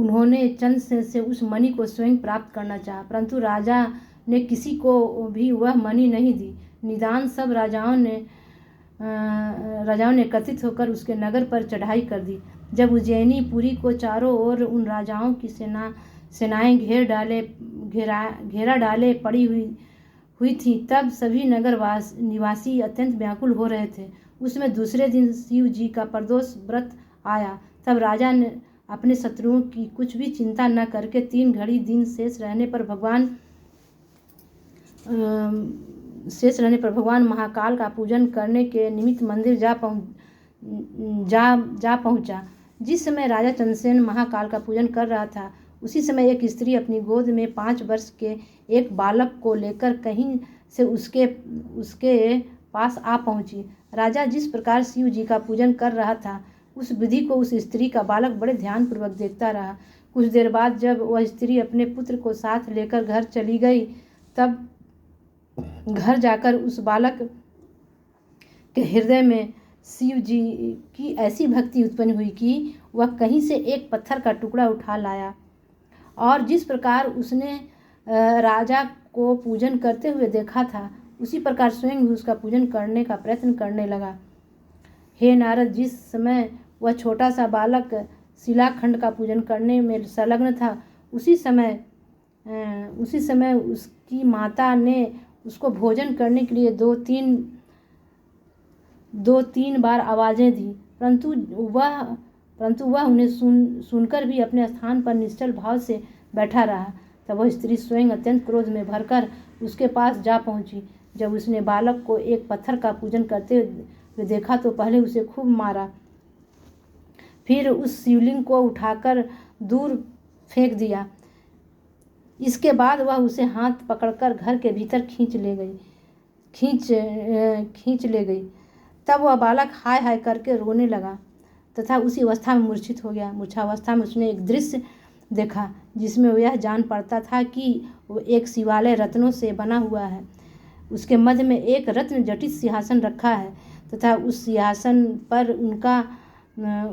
उन्होंने चंद से उस मणि को स्वयं प्राप्त करना चाहा, परंतु राजा ने किसी को भी वह मणि नहीं दी। निदान सब राजाओं ने एकत्रित होकर उसके नगर पर चढ़ाई कर दी। जब उज्जैनी पुरी को चारों ओर उन राजाओं की सेनाएं घेरा डाले पड़ी हुई थी, तब सभी निवासी अत्यंत व्याकुल हो रहे थे। उसमें दूसरे दिन शिव जी का प्रदोष व्रत आया। तब राजा ने अपने शत्रुओं की कुछ भी चिंता न करके 3 घड़ी दिन शेष रहने पर भगवान महाकाल का पूजन करने के निमित्त मंदिर जा पहुंचा। जिस समय राजा चंद्रसेन महाकाल का पूजन कर रहा था, उसी समय एक स्त्री अपनी गोद में 5 वर्ष के एक बालक को लेकर कहीं से उसके पास आ पहुंची। राजा जिस प्रकार शिव जी का पूजन कर रहा था, उस विधि को उस स्त्री का बालक बड़े ध्यानपूर्वक देखता रहा। कुछ देर बाद जब वह स्त्री अपने पुत्र को साथ लेकर घर चली गई, तब घर जाकर उस बालक के हृदय में शिव जी की ऐसी भक्ति उत्पन्न हुई कि वह कहीं से एक पत्थर का टुकड़ा उठा लाया और जिस प्रकार उसने राजा को पूजन करते हुए देखा था, उसी प्रकार स्वयं भी उसका पूजन करने का प्रयत्न करने लगा। हे नारद, जिस समय वह छोटा सा बालक शिलाखंड का पूजन करने में संलग्न था, उसी समय उसकी माता ने उसको भोजन करने के लिए दो तीन बार आवाज़ें दी, परंतु वह उन्हें सुनकर भी अपने स्थान पर निश्चल भाव से बैठा रहा। तब वह स्त्री स्वयं अत्यंत क्रोध में भरकर उसके पास जा पहुंची। जब उसने बालक को एक पत्थर का पूजन करते हुए देखा तो पहले उसे खूब मारा, फिर उस शिवलिंग को उठाकर दूर फेंक दिया। इसके बाद वह उसे हाथ पकड़कर घर के भीतर खींच ले गई। तब वह बालक हाय हाय करके रोने लगा तथा उसी अवस्था में मूर्छित हो गया। मूर्छावस्था में उसने एक दृश्य देखा जिसमें वह यह जान पड़ता था कि वो एक शिवालय रत्नों से बना हुआ है। उसके मध्य में एक रत्न जटित सिंहासन रखा है तथा उस सिंहासन पर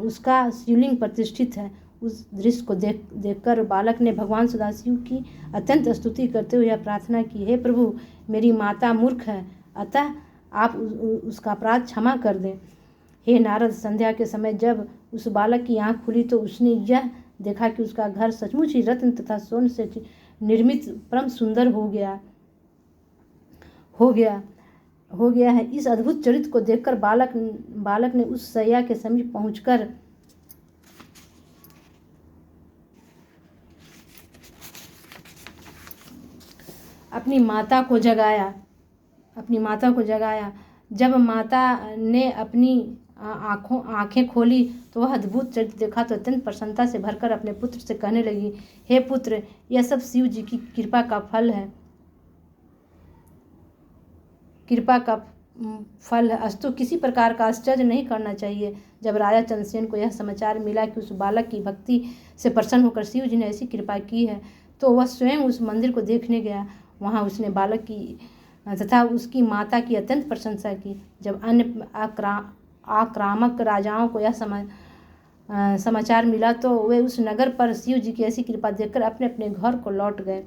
उसका शिवलिंग प्रतिष्ठित है। उस दृश्य को देखकर बालक ने भगवान सदाशिव की अत्यंत स्तुति करते हुए प्रार्थना की, हे प्रभु, मेरी माता मूर्ख है, अतः आप उसका अपराध क्षमा कर दें। हे नारद, संध्या के समय जब उस बालक की आंख खुली तो उसने यह देखा कि उसका घर सचमुच ही रत्न तथा स्वर्ण से निर्मित परम सुंदर हो गया है। इस अद्भुत चरित्र को देखकर बालक ने उस सैया के समीप पहुंचकर अपनी माता को जगाया। जब माता ने अपनी आंखें खोली तो वह अद्भुत चरित्र देखा तो अत्यंत प्रसन्नता से भरकर अपने पुत्र से कहने लगी, हे पुत्र, यह सब शिव जी की कृपा का फल है। अस्तु किसी प्रकार का आश्चर्य नहीं करना चाहिए। जब राजा चंद्रसेन को यह समाचार मिला कि उस बालक की भक्ति से प्रसन्न होकर शिव जी ने ऐसी कृपा की है, तो वह स्वयं उस मंदिर को देखने गया। वहाँ उसने बालक की तथा उसकी माता की अत्यंत प्रशंसा की। जब अन्य आक्रामक राजाओं को यह समाचार मिला तो वे उस नगर पर शिव जी की ऐसी कृपा देखकर अपने अपने घर को लौट गए।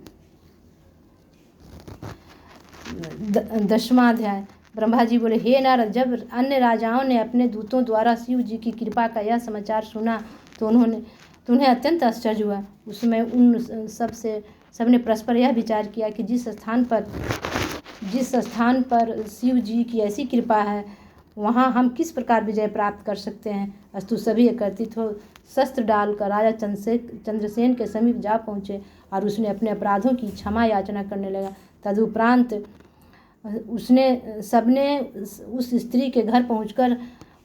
10वां अध्याय। ब्रह्मा जी बोले, हे नारद, जब अन्य राजाओं ने अपने दूतों द्वारा शिव जी की कृपा का यह समाचार सुना तो उन्हें अत्यंत आश्चर्य हुआ। उसमें उन सबने परस्पर यह विचार किया कि जिस स्थान पर शिव जी की ऐसी कृपा है, वहाँ हम किस प्रकार विजय प्राप्त कर सकते हैं। अस्तु सभी एकत्रित हो शस्त्र डालकर राजा चंद्रसेन के समीप जा पहुँचे और उसने अपने अपराधों की क्षमा याचना करने लगा। तदुपरांत सबने उस स्त्री के घर पहुंचकर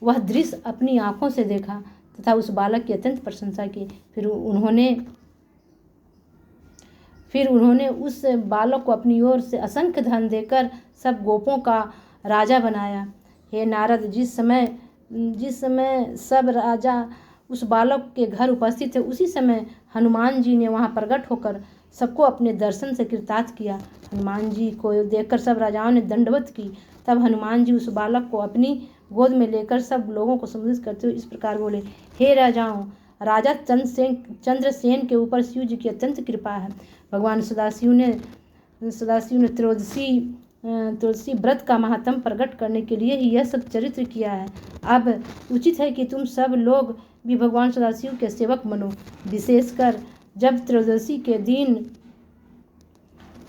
वह दृश्य अपनी आंखों से देखा तथा उस बालक की अत्यंत प्रशंसा की। फिर उन्होंने उस बालक को अपनी ओर से असंख्य धन देकर सब गोपों का राजा बनाया। हे नारद, जिस समय सब राजा उस बालक के घर उपस्थित थे, उसी समय हनुमान जी ने वहां प्रकट होकर सबको अपने दर्शन से कृतार्थ किया। हनुमान जी को देखकर सब राजाओं ने दंडवत की। तब हनुमान जी उस बालक को अपनी गोद में लेकर सब लोगों को संबोधित करते हुए इस प्रकार बोले, हे राजाओं, राजा चंद्रसेन के ऊपर शिव जी की अत्यंत कृपा है। भगवान सदाशिव ने त्रयोदशी व्रत का महात्म प्रकट करने के लिए ही यह सब चरित्र किया है। अब उचित है कि तुम सब लोग भी भगवान सदाशिव के सेवक बनो। विशेषकर जब त्रयोदशी के दिन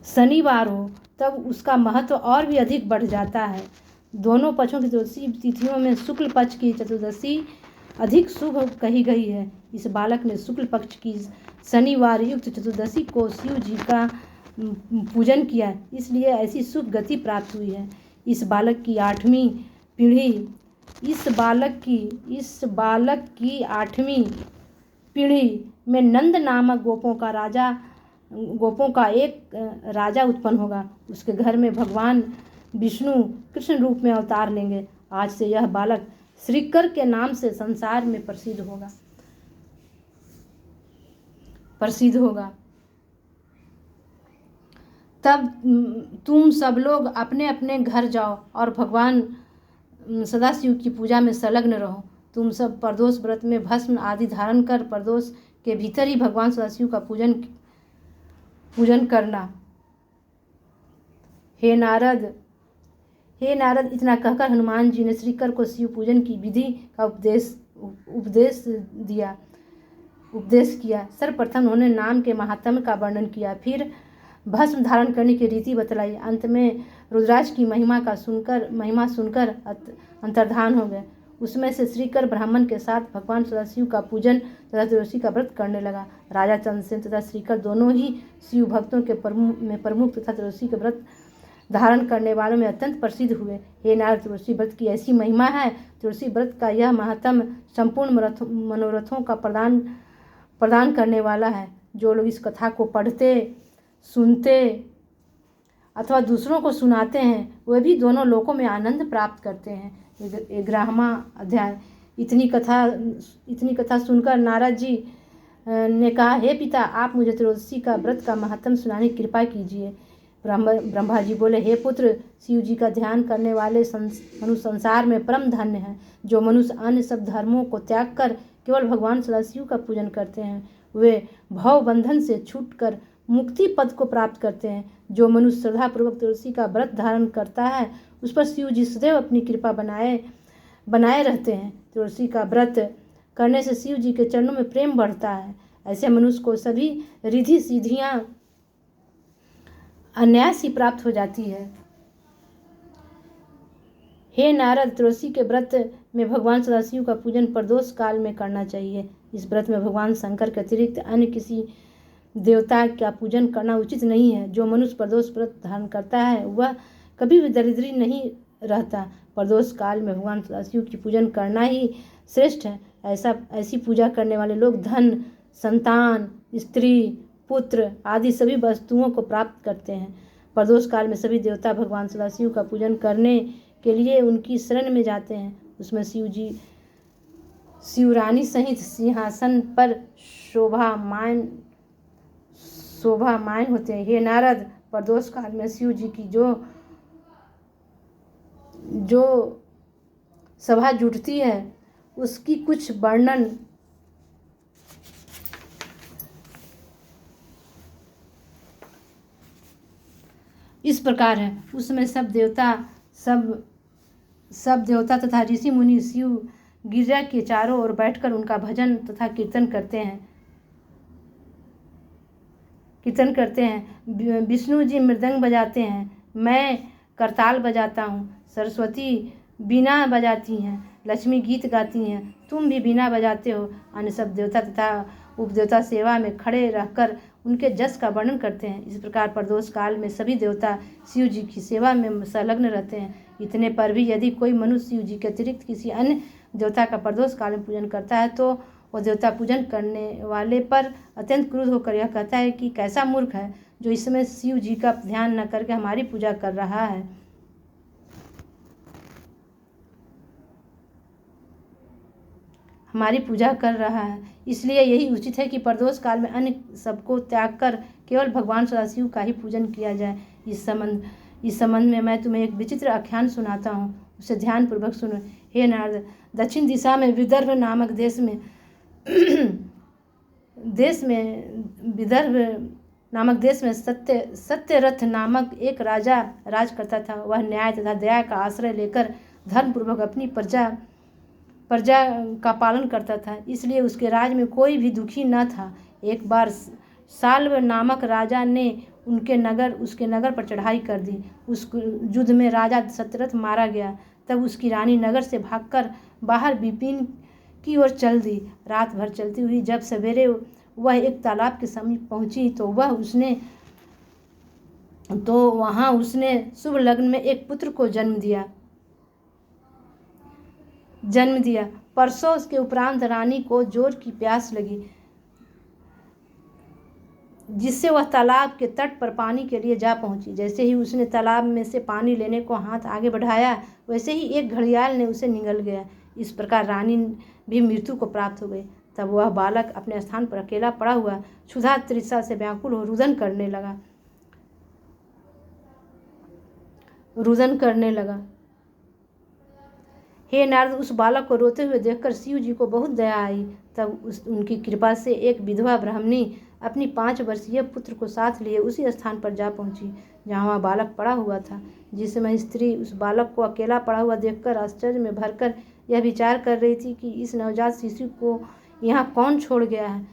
शनिवार हो तब उसका महत्व और भी अधिक बढ़ जाता है। दोनों पक्षों की त्रयोदशी तिथियों में शुक्ल पक्ष की चतुर्दशी अधिक शुभ कही गई है। इस बालक ने शुक्ल पक्ष की शनिवार युक्त चतुर्दशी को शिव जी का पूजन किया, इसलिए ऐसी शुभ गति प्राप्त हुई है। इस बालक की आठवीं पीढ़ी में नंद नामक गोपों का एक राजा उत्पन्न होगा। उसके घर में भगवान विष्णु कृष्ण रूप में अवतार लेंगे। आज से यह बालक श्रीकर के नाम से संसार में प्रसिद्ध होगा। तब तुम सब लोग अपने अपने घर जाओ और भगवान सदाशिव की पूजा में संलग्न रहो। तुम सब प्रदोष व्रत में भस्म आदि धारण कर प्रदोष के भीतर ही भगवान सदाशिव का पूजन करना। हे नारद, इतना कहकर हनुमान जी ने श्रीकर को शिव पूजन की विधि का उपदेश किया। सर्वप्रथम उन्होंने नाम के महात्म्य का वर्णन किया, फिर भस्म धारण करने की रीति बतलाई। अंत में रुद्राक्ष की महिमा सुनकर अंतर्धान हो गए। उसमें से श्रीकर ब्राह्मण के साथ भगवान सदाशिव का पूजन तथा त्रयोदशी का व्रत करने लगा। राजा चंद्रसेन तथा श्रीकर दोनों ही शिव भक्तों के प्रमुख तथा त्रयोदशी के व्रत धारण करने वालों में अत्यंत प्रसिद्ध हुए। हे नारद, त्रयोदशी व्रत की ऐसी महिमा है। त्रयोदशी व्रत का यह महात्म्य संपूर्ण मनोरथों का प्रदान करने वाला है। जो लोग इस कथा को पढ़ते, सुनते अथवा दूसरों को सुनाते हैं, वे भी दोनों लोकों में आनंद प्राप्त करते हैं। 11वां अध्याय। इतनी कथा सुनकर नारद जी ने कहा, हे पिता, आप मुझे त्रयोदशी का व्रत का महत्व सुनाने की कृपा कीजिए। ब्रह्मा जी बोले, हे पुत्र, शिव जी का ध्यान करने वाले मनुष्य संसार में परम धन्य हैं। जो मनुष्य अन्य सब धर्मों को त्याग कर केवल भगवान सदाशिव का पूजन करते हैं, वे भव बंधन से छूटकर मुक्ति पद को प्राप्त करते हैं। जो मनुष्य श्रद्धापूर्वक त्रयोदशी का व्रत धारण करता है, उस पर शिव जी सदैव अपनी कृपा बनाए रहते हैं। त्रयोदशी का व्रत करने से शिव जी के चरणों में प्रेम बढ़ता है। ऐसे मनुष्य को सभी रिद्धि सिद्धियां अनायास ही प्राप्त हो जाती है। हे नारद, त्रयोदशी के व्रत में भगवान सदाशिव का पूजन प्रदोष काल में करना चाहिए। इस व्रत में भगवान शंकर के अतिरिक्त अन्य किसी देवता का पूजन करना उचित नहीं है। जो मनुष्य प्रदोष व्रत धारण करता है, वह कभी भी दरिद्री नहीं रहता। प्रदोष काल में भगवान सदाशिव की पूजन करना ही श्रेष्ठ है। ऐसी पूजा करने वाले लोग धन, संतान, स्त्री, पुत्र आदि सभी वस्तुओं को प्राप्त करते हैं। प्रदोष काल में सभी देवता भगवान सदाशिव का पूजन करने के लिए उनकी शरण में जाते हैं। उसमें शिवरानी सहित सिंहासन पर शोभामायन होते हैं। हे नारद, प्रदोष काल में शिव जी की जो सभा जुटती है, उसकी कुछ वर्णन इस प्रकार है। उसमें सब देवता तथा ऋषि मुनि शिव गिरिजा के चारों ओर बैठकर उनका भजन तथा कीर्तन करते हैं। विष्णु जी मृदंग बजाते हैं, मैं करताल बजाता हूँ, सरस्वती बीना बजाती हैं, लक्ष्मी गीत गाती हैं, तुम भी बीना बजाते हो। अन्य सब देवता तथा उपदेवता सेवा में खड़े रहकर उनके जस का वर्णन करते हैं। इस प्रकार प्रदोष काल में सभी देवता शिव जी की सेवा में संलग्न रहते हैं। इतने पर भी यदि कोई मनुष्य शिव जी के अतिरिक्त किसी अन्य देवता का प्रदोष काल में पूजन करता है, तो वह देवता पूजन करने वाले पर अत्यंत क्रुद्ध होकर यह कहता है कि कैसा मूर्ख है जो इस समय शिव जी का ध्यान न करके हमारी पूजा कर रहा है। इसलिए यही उचित है कि प्रदोष काल में अन्य सबको त्याग कर केवल भगवान सदाशिव का ही पूजन किया जाए। इस संबंध में मैं तुम्हें एक विचित्र आख्यान सुनाता हूँ, उसे ध्यानपूर्वक सुनो। हे नारद, दक्षिण दिशा में विदर्भ नामक देश में देश में विदर्भ नामक देश में सत्यरथ नामक एक राजा राज करता था। वह न्याय तथा दया का आश्रय लेकर धर्मपूर्वक अपनी प्रजा का पालन करता था, इसलिए उसके राज में कोई भी दुखी न था। एक बार साल्व नामक राजा ने उसके नगर पर चढ़ाई कर दी। उस युद्ध में राजा सत्यरथ मारा गया। तब उसकी रानी नगर से भागकर बाहर विपिन की ओर चल दी। रात भर चलती हुई जब सवेरे वह एक तालाब के समीप पहुंची तो वहां उसने शुभ लग्न में एक पुत्र को जन्म दिया। परसों के उपरांत रानी को जोर की प्यास लगी, जिससे वह तालाब के तट पर पानी के लिए जा पहुंची। जैसे ही उसने तालाब में से पानी लेने को हाथ आगे बढ़ाया, वैसे ही एक घड़ियाल ने उसे निगल गया। इस प्रकार रानी भी मृत्यु को प्राप्त हो गई। तब वह बालक अपने स्थान पर अकेला पड़ा हुआ क्षुधा तृषा से व्याकुल हो रुदन करने लगा। हे नारद, उस बालक को रोते हुए देखकर शिव जी को बहुत दया आई। तब उनकी कृपा से एक विधवा ब्राह्मणी अपनी 5 वर्षीय पुत्र को साथ लिए उसी स्थान पर जा पहुंची जहाँ वह बालक पड़ा हुआ था। जिस समय स्त्री उस बालक को अकेला पड़ा हुआ देखकर आश्चर्य में भरकर यह विचार कर रही थी कि इस नवजात शिशु को यहाँ कौन छोड़ गया है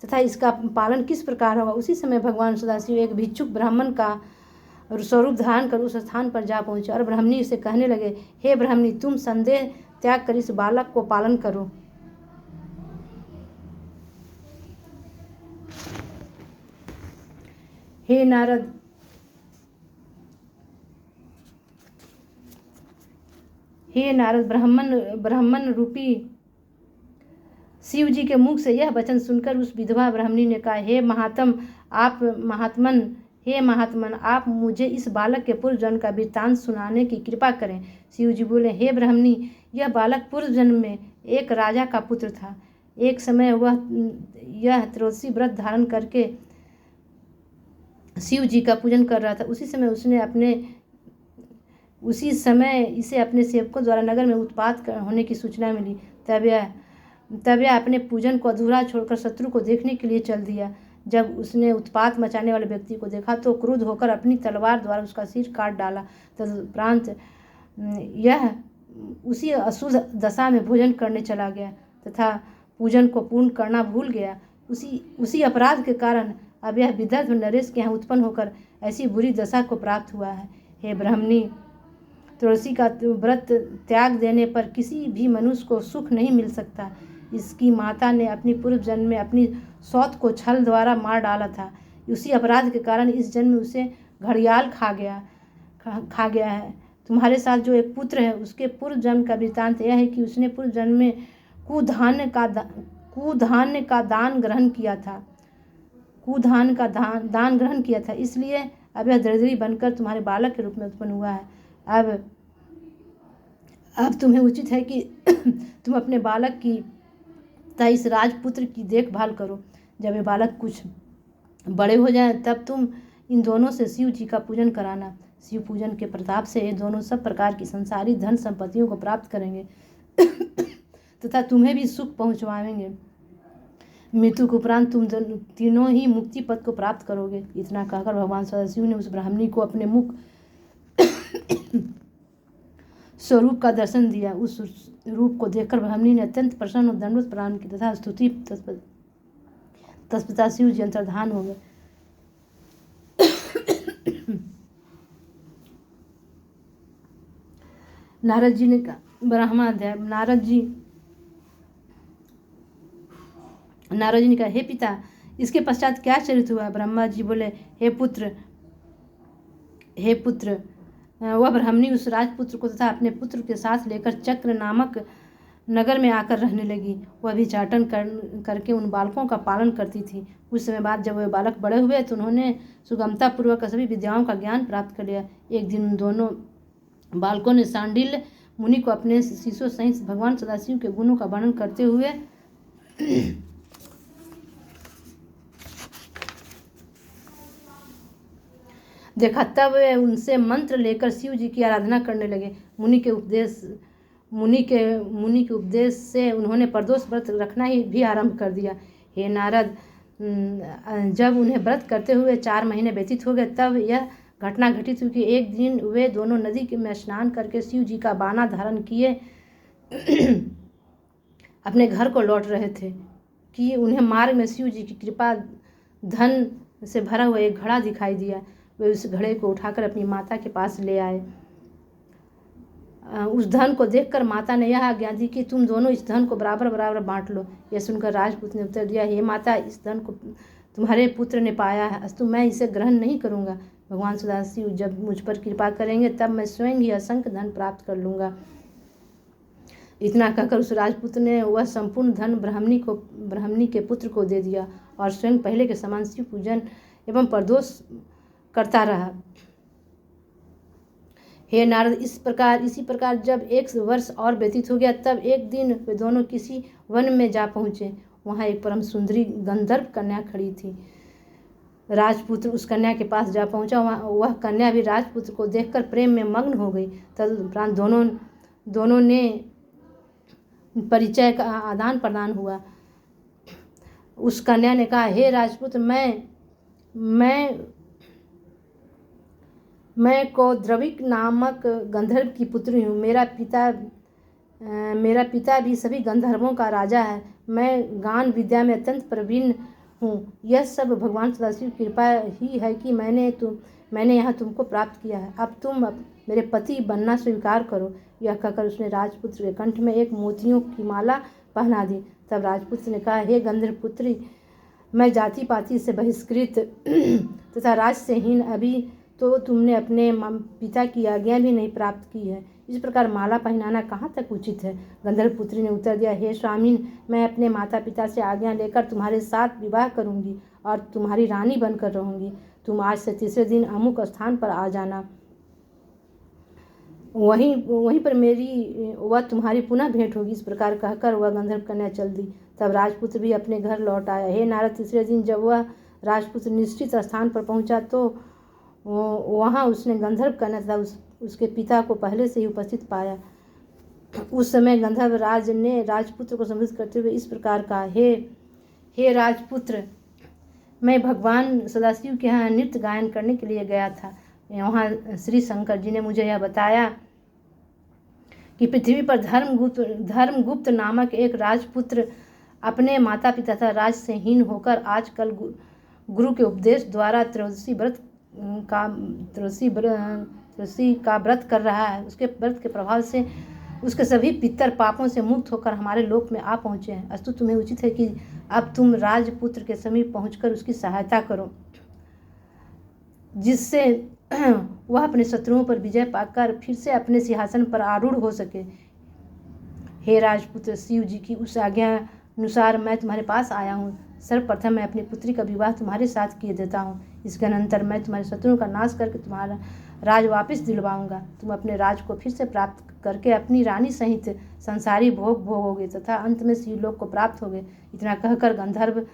तथा इसका पालन किस प्रकार होगा, उसी समय भगवान सदाशिव एक भिक्षुक ब्राह्मण का स्वरूप धारण कर उस स्थान पर जा पहुंचे और ब्राह्मणी से कहने लगे, हे ब्राह्मणी, तुम संदेह त्याग कर इस बालक को पालन करो। हे नारद, ब्राह्मण रूपी शिव जी के मुख से यह वचन सुनकर उस विधवा ब्राह्मणी ने कहा, हे महात्मन, आप मुझे इस बालक के पूर्व जन्म का वृत्तांत सुनाने की कृपा करें। शिव जी बोले, हे ब्राह्मणी, यह बालक पूर्व जन्म में एक राजा का पुत्र था। एक समय यह त्रयोदशी व्रत धारण करके शिव जी का पूजन कर रहा था। उसी समय इसे अपने सेवकों द्वारा नगर में उत्पात होने की सूचना मिली। तब यह अपने पूजन को अधूरा छोड़कर शत्रु को देखने के लिए चल दिया। जब उसने उत्पात मचाने वाले व्यक्ति को देखा तो क्रुद्ध होकर अपनी तलवार द्वारा उसका सिर काट डाला। तदुपरांत यह उसी अशुद्ध दशा में भोजन करने चला गया तथा पूजन को पूर्ण करना भूल गया। उसी अपराध के कारण अब यह विदर्भ नरेश के यहाँ उत्पन्न होकर ऐसी बुरी दशा को प्राप्त हुआ है। हे ब्राह्मणी, तुलसी का व्रत त्याग देने पर किसी भी मनुष्य को सुख नहीं मिल सकता। इसकी माता ने अपनी पूर्व जन्म में अपनी सौत को छल द्वारा मार डाला था। उसी अपराध के कारण इस जन्म में उसे घड़ियाल खा गया है। तुम्हारे साथ जो एक पुत्र है, उसके पूर्व जन्म का वृत्तांत यह है कि उसने पूर्व जन्म में कुधान्य का दान ग्रहण किया था, इसलिए अब यह दरिद्री बनकर तुम्हारे बालक के रूप में उत्पन्न हुआ है। अब तुम्हें उचित है कि तुम अपने बालक की तथा इस राजपुत्र की देखभाल करो। जब ये बालक कुछ बड़े हो जाएं तब तुम इन दोनों से शिव जी का पूजन कराना। शिव पूजन के प्रताप से ये दोनों सब प्रकार की संसारी धन संपत्तियों को प्राप्त करेंगे तथा तुम्हें भी सुख पहुंचवाएंगे। मृत्यु के उपरांत तुम तीनों ही मुक्ति पद को प्राप्त करोगे। इतना कहकर भगवान सदाशिव ने उस ब्राह्मणी को अपने मुख स्वरूप का दर्शन दिया। उस रूप को देखकर ब्राह्मणी ने अत्यंत प्रसन्न और दंडवत प्रणाम की तथा स्तुति तत्पश्चात शिव जी अंतर्धान हो गए। नारद जी ने कहा, ब्रह्माध्याय। नारद जी ने कहा, हे पिता, इसके पश्चात क्या चरित हुआ? ब्रह्मा जी बोले, हे पुत्र, वह ब्राह्मणी उस राजपुत्र को तथा अपने पुत्र के साथ लेकर चक्र नामक नगर में आकर रहने लगी। वह भिक्षाटन करके उन बालकों का पालन करती थी। कुछ समय बाद जब वे बालक बड़े हुए तो उन्होंने सुगमतापूर्वक सभी विद्याओं का ज्ञान प्राप्त कर लिया। एक दिन उन दोनों बालकों ने सांडिल्य मुनि को अपने शिष्यों सहित भगवान सदाशिव के गुणों का वर्णन करते हुए देखा। तब वे उनसे मंत्र लेकर शिव जी की आराधना करने लगे। मुनि के मुनि के उपदेश से उन्होंने प्रदोष व्रत रखना ही भी आरंभ कर दिया। हे नारद, जब उन्हें व्रत करते हुए 4 महीने व्यतीत हो गए तब यह घटना घटित हुई कि एक दिन वे दोनों नदी में स्नान करके शिव जी का बाना धारण किए अपने घर को लौट रहे थे कि उन्हें मार्ग में शिव जी की कृपा धन से भरा हुआ एक घड़ा दिखाई दिया। वे उस घड़े को उठाकर अपनी माता के पास ले आए। उस धन को देखकर माता ने यह आज्ञा दी कि तुम दोनों इस धन को बराबर बराबर बांट लो। यह सुनकर राजपूत ने उत्तर दिया, हे माता, इस धन को तुम्हारे पुत्र ने पाया है, अस्तु मैं इसे ग्रहण नहीं करूँगा। भगवान सदाशिव जब मुझ पर कृपा करेंगे तब मैं स्वयं ही असंख्य धन प्राप्त कर लूँगा। इतना कहकर उस राजपूत ने वह संपूर्ण धन ब्राह्मणी के पुत्र को दे दिया और स्वयं पहले के समान शिव पूजन एवं प्रदोष करता रहा। हे नारद, इसी प्रकार जब 1 वर्ष और व्यतीत हो गया तब एक दिन वे दोनों किसी वन में जा पहुँचे। वहाँ एक परम सुंदरी गंधर्व कन्या खड़ी थी। राजपुत्र उस कन्या के पास जा पहुँचा। वह कन्या भी राजपुत्र को देखकर प्रेम में मग्न हो गई। तदुपरांत दोनों ने परिचय का आदान प्रदान हुआ। उस कन्या ने कहा, हे राजपुत्र, मैं कौद्रविक नामक गंधर्व की पुत्री हूँ। मेरा पिता भी सभी गंधर्वों का राजा है। मैं गान विद्या में अत्यंत प्रवीण हूँ। यह सब भगवान सदाशिव की कृपा ही है कि मैंने यहाँ तुमको प्राप्त किया है। अब तुम मेरे पति बनना स्वीकार करो। यह कहकर उसने राजपुत्र के कंठ में एक मोतियों की माला पहना दी। तब राजपुत्र ने कहा, हे गंधर्व पुत्री, मैं जाति पाति से बहिष्कृत तथा राज से हीन, अभी तो तुमने अपने पिता की आज्ञा भी नहीं प्राप्त की है। इस प्रकार माला पहनाना कहाँ तक उचित है? गंधर्व पुत्री ने उत्तर दिया, हे स्वामिन, मैं अपने माता पिता से आज्ञा लेकर तुम्हारे साथ विवाह करूँगी और तुम्हारी रानी बनकर रहूँगी। तुम आज से 3रे दिन अमुक स्थान पर आ जाना। वहीं पर मेरी वह तुम्हारी पुनः भेंट होगी। इस प्रकार कहकर वह गंधर्व कन्या चल दी। तब राजपुत्र भी अपने घर लौट आया। हे नारद, 3रे दिन जब वह राजपुत्र निश्चित स्थान पर पहुंचा तो वहां उसने गंधर्व कन्या तथा उसके पिता को पहले से ही उपस्थित पाया। उस समय गंधर्व राज ने राजपुत्र को संबोधित करते हुए इस प्रकार कहा, हे राजपुत्र, मैं भगवान सदाशिव के यहाँ नृत्य गायन करने के लिए गया था। वहाँ श्री शंकर जी ने मुझे यह बताया कि पृथ्वी पर धर्मगुप्त नामक एक राजपुत्र अपने माता पिता तथा राज से हीन होकर आजकल गुरु के उपदेश द्वारा त्रयोदशी का व्रत कर रहा है। उसके व्रत के प्रभाव से उसके सभी पितर पापों से मुक्त होकर हमारे लोक में आ पहुँचे हैं। अस्तु तुम्हें उचित है कि अब तुम राजपुत्र के समीप पहुंचकर उसकी सहायता करो, जिससे वह अपने शत्रुओं पर विजय पाकर फिर से अपने सिंहासन पर आरूढ़ हो सके। हे राजपुत्र, शिव जी की उस आज्ञा अनुसार मैं तुम्हारे पास आया हूँ। सर्वप्रथम मैं अपनी पुत्री का विवाह तुम्हारे साथ किए देता हूँ। इसके अनंतर मैं तुम्हारे शत्रुओं का नाश करके तुम्हारा राज वापस दिलवाऊंगा। तुम अपने राज को फिर से प्राप्त करके अपनी रानी सहित संसारी भोग भोगोगे तथा अंत में शिवलोक को प्राप्त होगे। इतना कहकर गंधर्व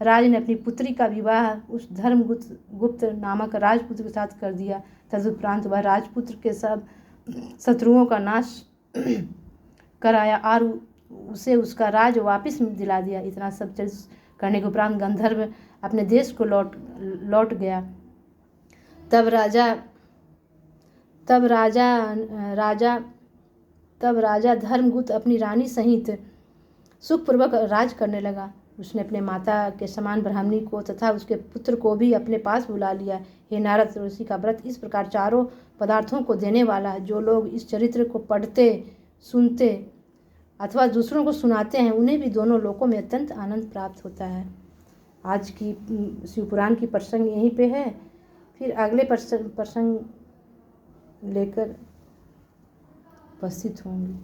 राज ने अपनी पुत्री का विवाह उस धर्मगुप्त नामक राजपुत्र के साथ कर दिया। तदुपरांत वह राजपुत्र के सब शत्रुओं का नाश कराया और उसे उसका राज वापस दिला दिया। इतना सब करने के उपरांत गंधर्व अपने देश को लौट गया। तब राजा धर्मगुप्त अपनी रानी सहित सुखपूर्वक राज करने लगा। उसने अपने माता के समान ब्राह्मणी को तथा उसके पुत्र को भी अपने पास बुला लिया। हे नारद, त्रयोदशी का व्रत इस प्रकार 4 पदार्थों को देने वाला है। जो लोग इस चरित्र को पढ़ते, सुनते अथवा दूसरों को सुनाते हैं, उन्हें भी दोनों लोकों में अत्यंत आनंद प्राप्त होता है। आज की शिवपुराण की प्रसंग यहीं पे है। फिर अगले प्रसंग लेकर उपस्थित होंगे।